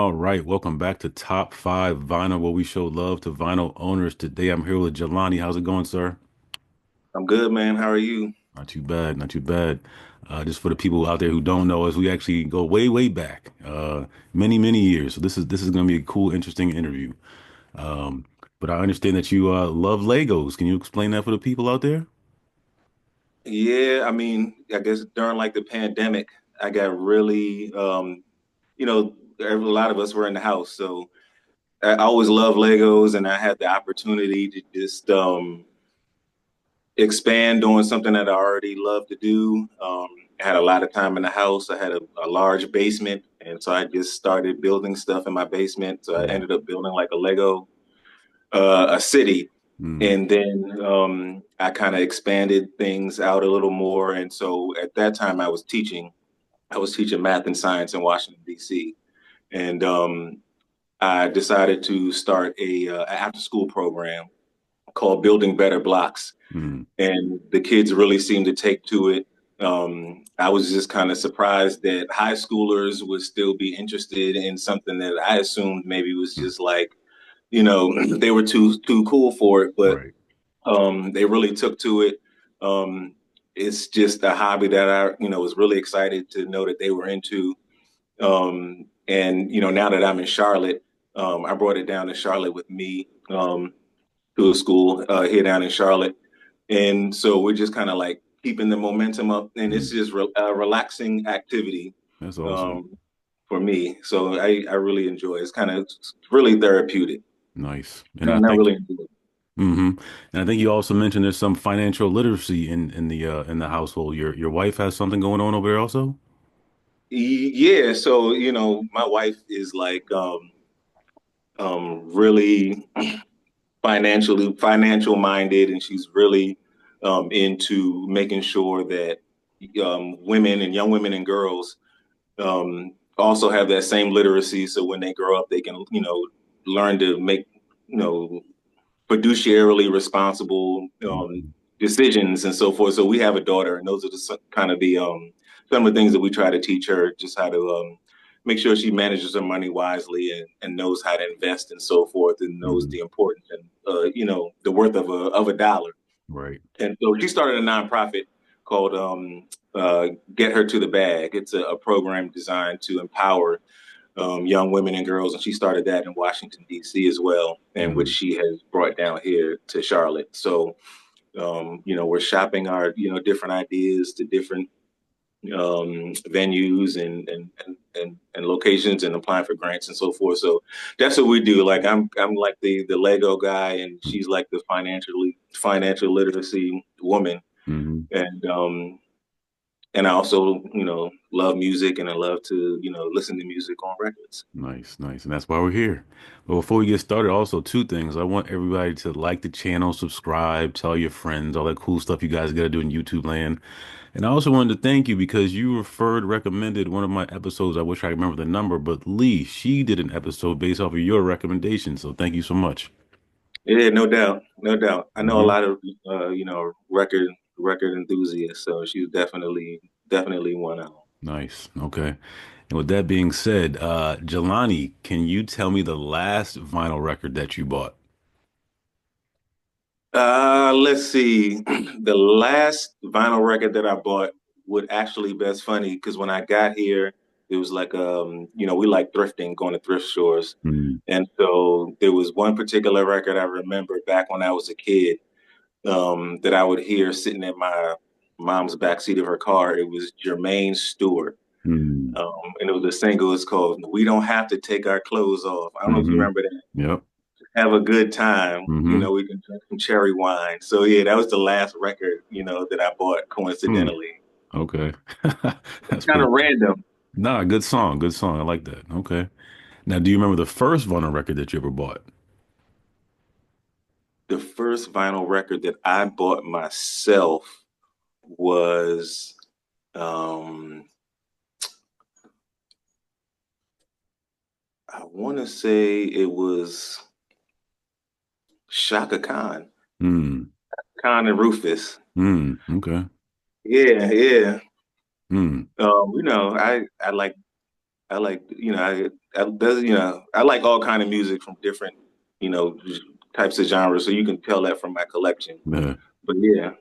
All right, welcome back to Top 5 Vinyl, where we show love to vinyl owners. Today I'm here with Jelani. How's it going, sir? I'm good, man. How are you? Not too bad, not too bad. Just for the people out there who don't know us, we actually go way, way back, many, many years. So this is going to be a cool, interesting interview. Um, but I understand that you love Legos. Can you explain that for the people out there? Yeah, I guess during like the pandemic, I got really, a lot of us were in the house, so I always loved Legos, and I had the opportunity to just expand on something that I already loved to do. I had a lot of time in the house. I had a large basement, and so I just started building stuff in my basement. So I Mm, ended up building like a Lego, a city. mm, And then I kind of expanded things out a little more. And so at that time, I was teaching math and science in Washington, D.C. And I decided to start a after school program called Building Better Blocks. mm, And the kids really seemed to take to it. I was just kind of surprised that high schoolers would still be interested in something that I assumed maybe was mm. just like, they were too cool for it. But Right. they really took to it. Um, it's just a hobby that was really excited to know that they were into. And now that I'm in Charlotte, I brought it down to Charlotte with me to a school here down in Charlotte, and so we're just kind of like keeping the momentum up, and it's Mm. just a relaxing activity That's awesome. um, for me. So I really enjoy it. It's kind of really therapeutic, Nice. and I really enjoy it. hmm And I think you also mentioned there's some financial literacy in the household. Your wife has something going on over there also? Yeah, so my wife is like really financial minded, and she's really into making sure that women and young women and girls also have that same literacy. So when they grow up, they can learn to make you know fiduciarily responsible Mhm. decisions and so forth. So we have a daughter, and those are kind of the some of the things that we try to teach her, just how to make sure she manages her money wisely and knows how to invest and so forth, and knows Mhm. the importance and the worth of a dollar. Right. And so she started a nonprofit called Get Her to the Bag. It's a program designed to empower young women and girls, and she started that in Washington D.C. as well, and which Mhm. she has brought down here to Charlotte. So, we're shopping our different ideas to different venues and locations, and applying for grants and so forth. So that's what we do. Like I'm like the Lego guy, and she's like the financial literacy woman, Mhm. and I also, love music, and I love to, listen to music on records. Nice, nice. And that's why we're here. But before we get started, also two things. I want everybody to like the channel, subscribe, tell your friends, all that cool stuff you guys got to do in YouTube land. And I also wanted to thank you because you recommended one of my episodes. I wish I could remember the number, but Lee, she did an episode based off of your recommendation. So thank you so much. Yeah, no doubt, no doubt. I know a hmm lot of record enthusiasts, so she's definitely one of them. Nice. Okay. And with that being said, Jelani, can you tell me the last vinyl record that you bought? Let's see. The last vinyl record that I bought would actually that's funny because when I got here, it was like we like thrifting, going to thrift stores. Mm, And so there was one particular record I remember back when I was a kid, that I would hear sitting in my mom's backseat of her car. It was Jermaine Stewart. mm, And it was a single. It's called "We Don't Have to Take Our Clothes Off." I don't know if you hmm remember that. Yep. Have a good time. hmm We can drink some cherry wine. So yeah, that was the last record, that I bought Hmm. coincidentally. Okay. That's Kind pretty of cool. random. Nah, good song. Good song. I like that. Okay. Now, do you remember the first vinyl record that you ever bought? The first vinyl record that I bought myself was, um, I want to say it was Shaka Khan, Hmm. Khan and Rufus. Hmm. Okay. Yeah, yeah. Hmm. Um, you know, I I like I like, I like all kind of music from different, you know, types of genres. So you can tell that from my collection. Yeah, But yeah,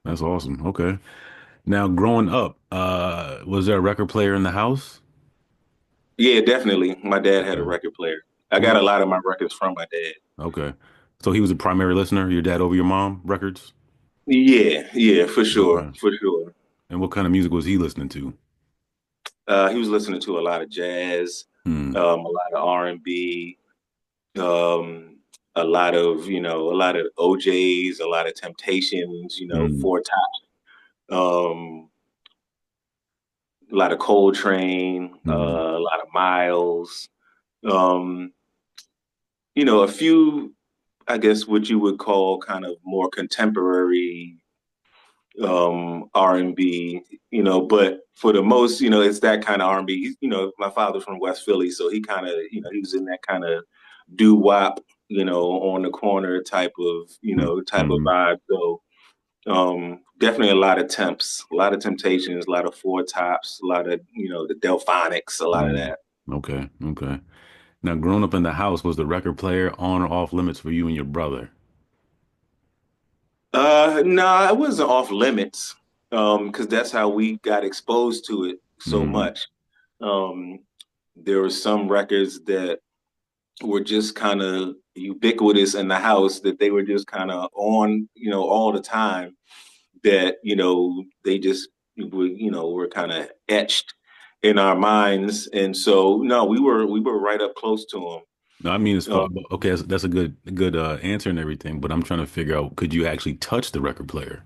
that's awesome. Okay. Now, growing up, was there a record player in the house? yeah, definitely. My dad had a Okay. record player. I got a What? lot of my records from my dad. Okay. So he was a primary listener, your dad over your mom records? Yeah, yeah, for sure, Okay. for sure. And what kind of music was he listening to? He was listening to a lot of jazz, Hmm. a lot of R&B, a lot of OJs, a lot of Temptations, Hmm. Four Top, a lot of Coltrane, Hmm. a lot of Miles, um, a few, I guess, what you would call kind of more contemporary R&B, but for the most, it's that kind of R&B. My father's from West Philly, so he kind of, he was in that kind of doo-wop, on the corner type of Hmm. vibe. So definitely a lot of temps, a lot of Temptations, a lot of Four Tops, a lot of, the Delphonics, a lot of Hmm. that. Okay. Okay. Now, growing up in the house, was the record player on or off limits for you and your brother? No, it wasn't off limits, because that's how we got exposed to it so Hmm. much. Um, there were some records that were just kind of ubiquitous in the house that they were just kind of on, all the time that, they just were kind of etched in our minds. And so, no, we were right up close to No, I mean, as them. far, okay, that's a good answer and everything, but I'm trying to figure out, could you actually touch the record player?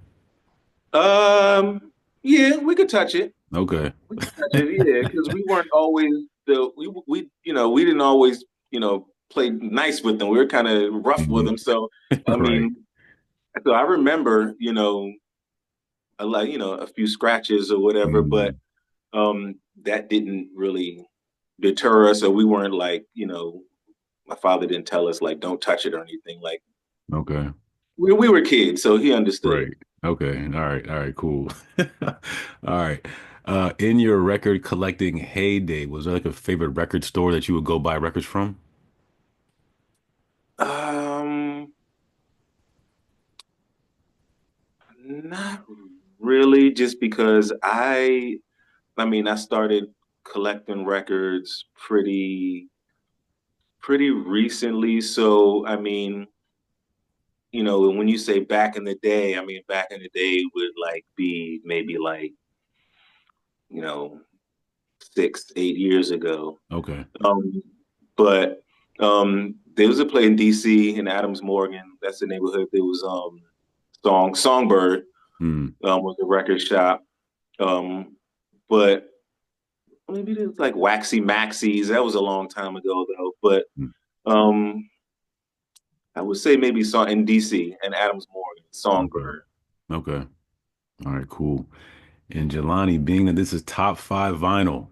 Yeah, we could touch it. Okay. We could touch it, yeah, because we weren't always we didn't always, play nice with them. We were kind of rough with Mhm. them. So, I Right. mean, so I remember, a few scratches or whatever, but Mhm. that didn't really deter us, or we weren't like, my father didn't tell us like don't touch it or anything. Like Okay. we were kids, so he understood. Right. Okay. All right. All right. Cool. All right. In your record collecting heyday, was there like a favorite record store that you would go buy records from? Um, Not really, just because I started collecting records pretty recently. So, when you say back in the day, back in the day would like be maybe like, you know, 6, 8 years ago. Okay. Um, but there was a play in DC in Adams Morgan. That's the neighborhood. There was Songbird Hmm. was the record shop. Um, but maybe there's like Waxy Maxies. That was a long time ago though. But Hmm. um, I would say maybe song in DC and Adams Morgan, Okay. Songbird. Okay. All right. Cool. And Jelani, being that this is top five vinyl,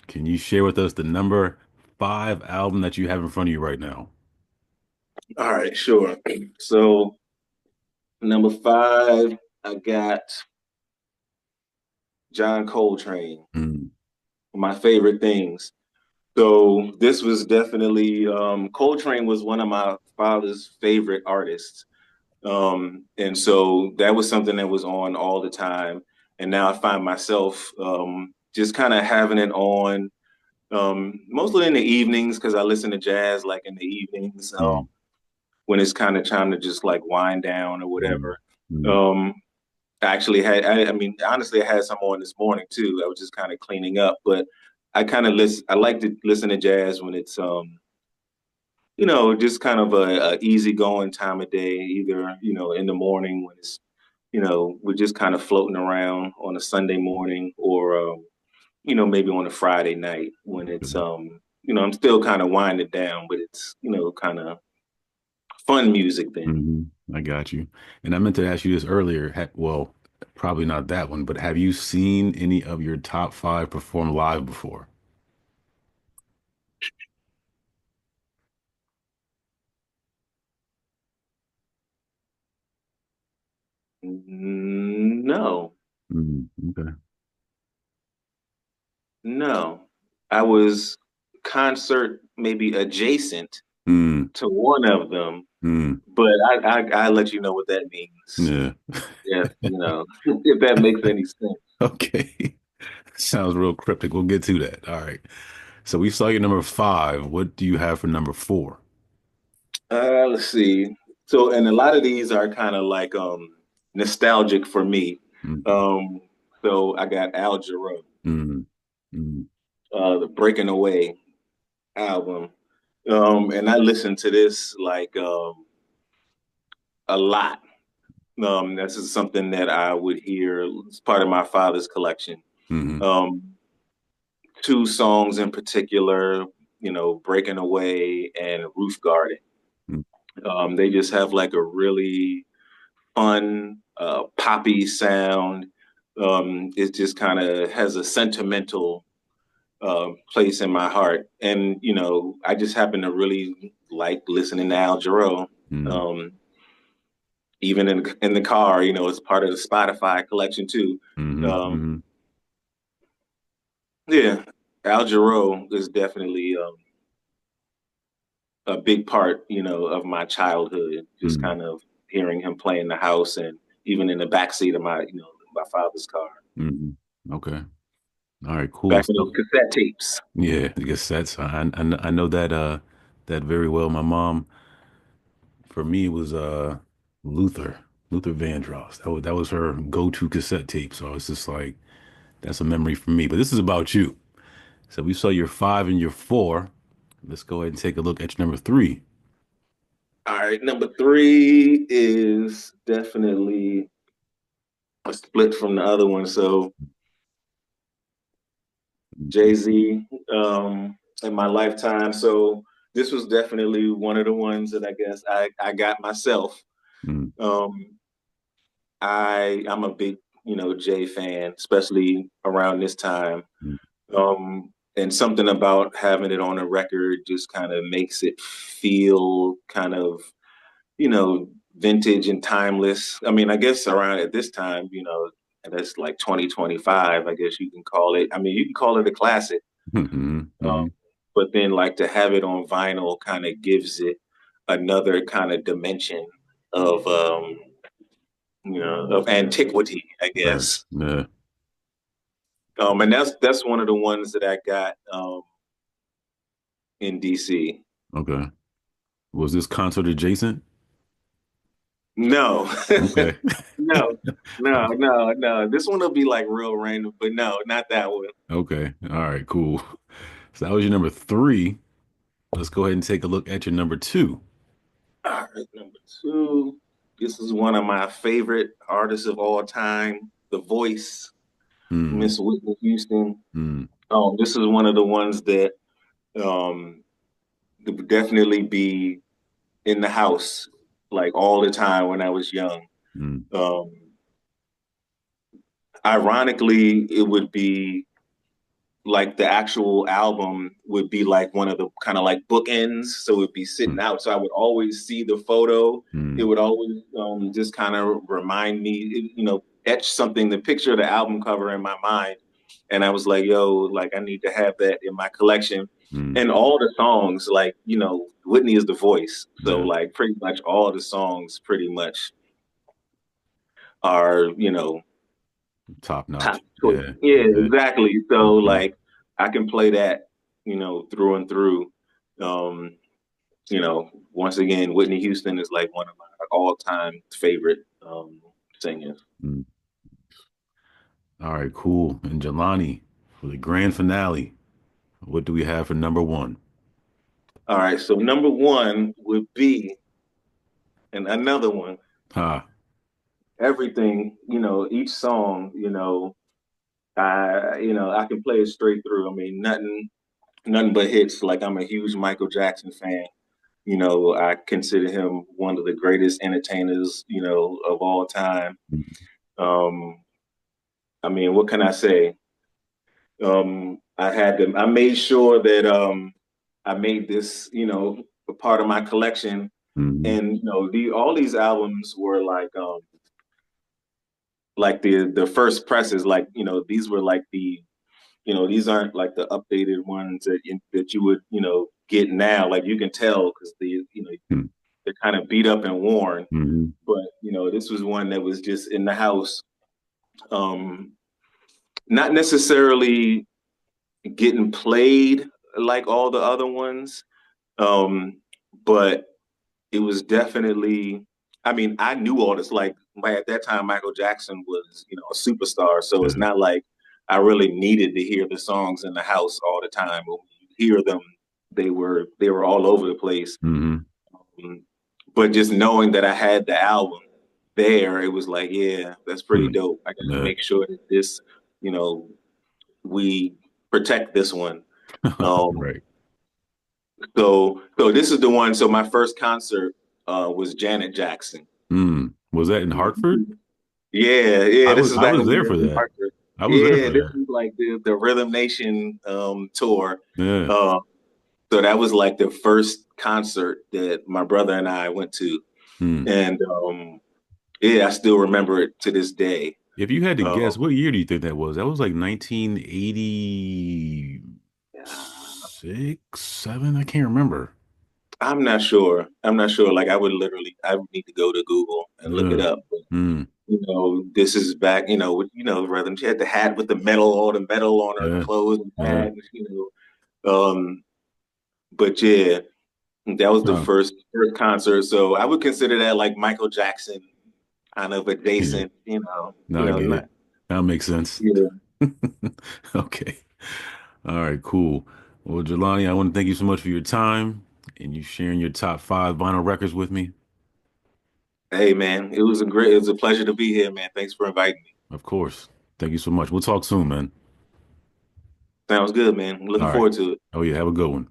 can you share with us the number five album that you have in front of you right now? All right, sure. So number five, I got John Coltrane. Mm. My favorite things. So this was definitely Coltrane was one of my father's favorite artists. And so that was something that was on all the time. And now I find myself just kind of having it on mostly in the evenings because I listen to jazz like in the evenings Mm. when it's kind of time to just like wind down or Mm. whatever. Mm. Um, honestly, I had some on this morning too. I was just kind of cleaning up, but I like to listen to jazz when it's just kind of a easygoing time of day, either, in the morning when it's, we're just kind of floating around on a Sunday morning or, maybe on a Friday night when it's, Okay. I'm still kind of winding down, but it's, kind of fun music then. Hmm. I got you. And I meant to ask you this earlier. Well, probably not that one, but have you seen any of your top five perform live before? No, Mm. Okay. no. I was concert maybe adjacent Mm, to one of them, mm, but I let you know what that means. yeah. If you know, if that makes any sense. Okay. Sounds real cryptic. We'll get to that. All right. So we saw your number five. What do you have for number four? Let's see. So, and a lot of these are kind of like nostalgic for me. Mm, Um, so I got Al Jarreau, mm, mm, the Breaking Away album. And I listened to this like a lot. This is something that I would hear. It's part of my father's collection. mm, Um, two songs in particular, Breaking Away and Roof Garden. mm, They just have like a really fun, poppy sound. It just kind of has a sentimental place in my heart. And, I just happen to really like listening to Al Jarreau. mm, Um, Even in the car, it's part of the Spotify collection too. mm, Um, mm, yeah, Al Jarreau is definitely a big part, of my childhood. Just mm, kind of hearing him play in the house and even in the backseat of my father's car. mm. Okay. All right, cool. Back in So those cassette tapes. yeah, the cassettes. I know that that very well. My mom, for me, it was Luther, Luther Vandross. That was her go-to cassette tape. So it's just like that's a memory for me. But this is about you. So we saw your five and your four. Let's go ahead and take a look at your number three. All right, number three is definitely a split from the other one. So Jay-Z, in my lifetime. So this was definitely one of the ones that I guess I got myself. Mm, Um, I'm a big, Jay fan, especially around this time. mm, And something about having it on a record just kind of makes it feel kind of, you know, vintage and timeless. I mean, I guess around at this time, and that's like 2025, I guess you can call it. I mean, you can call it a classic. mhm, Um, mhm. but then like to have it on vinyl kind of gives it another kind of dimension of of antiquity, I Right. guess. Yeah. And that's one of the ones that I got in DC. Okay. Was this concert adjacent? No, Okay. no, no. This one will be like real random, but no, not that one. Okay. All right, cool. So that was your number three. Let's go ahead and take a look at your number two. All right, number two. This is one of my favorite artists of all time, The Voice, Mm, Miss Whitney Houston. mm, This is one of the ones that um, would definitely be in the house like all the time when I was young. mm, Um, Ironically, it would be like the actual album would be like one of the kind of like bookends. So it would be sitting mm, out. So I would always see the photo. It mm. would always just kind of remind me, etch something, the picture of the album cover in my mind. And I was like, yo, like I need to have that in my collection. Mm. And all the songs, like, Whitney is the voice. So Yeah. like pretty much all the songs pretty much are, Top top notch. choice. Yeah. Yeah, Yeah. exactly. So Mhm. like I can play that, through and through. Um, Once again, Whitney Houston is like one of my all-time favorite singers. Mm. All right, cool. And Jelani, for the grand finale, what do we have for number one? All right, so number one would be, and another one, Ha. everything, each song, I can play it straight through. I mean, nothing but hits. Like I'm a huge Michael Jackson fan. I consider him one of the greatest entertainers, of all time. Um, I mean, what can I say? I made sure that I made this, a part of my collection. Mm-hmm. And all these albums were like the first presses, like these were like the these aren't like the updated ones that you would, get now. Like you can tell because they're kind of beat up and worn. Mm-hmm. But this was one that was just in the house, um, not necessarily getting played like all the other ones, but it was definitely. I mean, I knew all this. Like at that time, Michael Jackson was, a superstar. So it's Yeah. not like I really needed to hear the songs in the house all the time. But when you hear them, they were all over the place. Mm-hmm. Um, but just knowing that I had the album there, it was like, yeah, that's pretty Hmm. dope. I got to Yeah. make sure that you know, we protect this one. Um, Right. so this is the one. So my first concert was Janet Jackson. Mm. Was that in Hartford? Yeah, yeah. This is I back was when we there were for in that. Hartford. I was there Yeah, for this that. is like the Rhythm Nation tour. Yeah. Uh, so that was like the first concert that my brother and I went to, Hmm. and yeah, I still remember it to this day. If you had to Um, guess, what year do you think that was? That was like 1986, seven. I can't remember. I'm not sure. I'm not sure. Like I would need to go to Google and look it Yeah. up. Hmm. This is back, with, Rhythm. She had the hat with the metal, all the metal on her Yeah. clothes and Yeah. hat, but yeah, that was the Huh. first concert. So I would consider that like Michael Jackson kind of Yeah. adjacent, No, I get not, it. That makes sense. yeah. Okay. All right, cool. Well, Jelani, I want to thank you so much for your time and you sharing your top five vinyl records with me. Hey man, it was a pleasure to be here, man. Thanks for inviting me. Of course. Thank you so much. We'll talk soon, man. Sounds good, man. Looking All right. forward to it. Oh, yeah. Have a good one.